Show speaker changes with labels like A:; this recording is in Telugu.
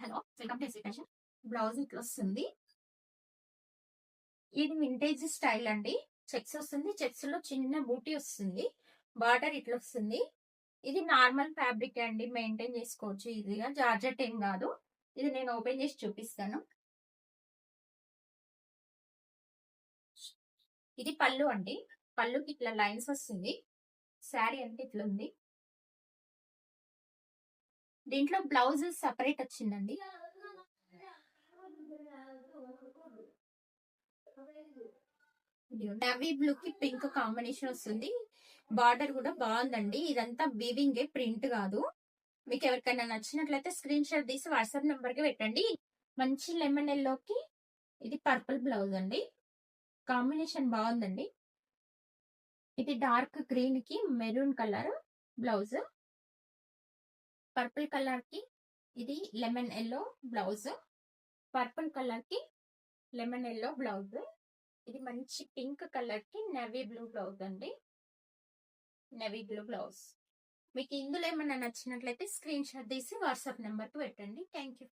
A: Hello, welcome to SV fashion. Blouse ఇట్లా వస్తుంది. ఇది వింటేజ్ స్టైల్ అండి. చెక్స్ వస్తుంది. చెక్స్ లో చిన్న బూటీ వస్తుంది. బార్డర్ ఇట్లా వస్తుంది. ఇది నార్మల్ ఫ్యాబ్రిక్ అండి, మెయింటైన్ చేసుకోవచ్చు ఈజీగా. జార్జెట్ ఏం కాదు. ఇది నేను ఓపెన్ చేసి చూపిస్తాను. ఇది పళ్ళు అండి. పళ్ళుకి ఇట్లా లైన్స్ వస్తుంది. శారీ అంటే ఇట్లా ఉంది. దీంట్లో బ్లౌజ్ సపరేట్ వచ్చిందండి. నవీ బ్లూ కి పింక్ కాంబినేషన్ వస్తుంది. బార్డర్ కూడా బాగుందండి. ఇదంతా వీవింగ్, ప్రింట్ కాదు. మీకు ఎవరికైనా నచ్చినట్లయితే స్క్రీన్ షాట్ తీసి వాట్సాప్ నెంబర్ కి పెట్టండి. మంచి లెమన్ ఎల్లోకి ఇది పర్పుల్ బ్లౌజ్ అండి. కాంబినేషన్ బాగుందండి. ఇది డార్క్ గ్రీన్ కి maroon colour blouse. Purple colour కి ఇది lemon yellow blouse. Purple colour కి లెమన్ ఎల్లో బ్లౌజ్. ఇది మంచి పింక్ కలర్ కి నెవీ బ్లూ బ్లౌజ్ అండి. Navy blue blouse. మీకు ఇందులో ఏమైనా నచ్చినట్లయితే స్క్రీన్ షాట్ తీసి వాట్సాప్ నెంబర్ కి పెట్టండి. Thank you.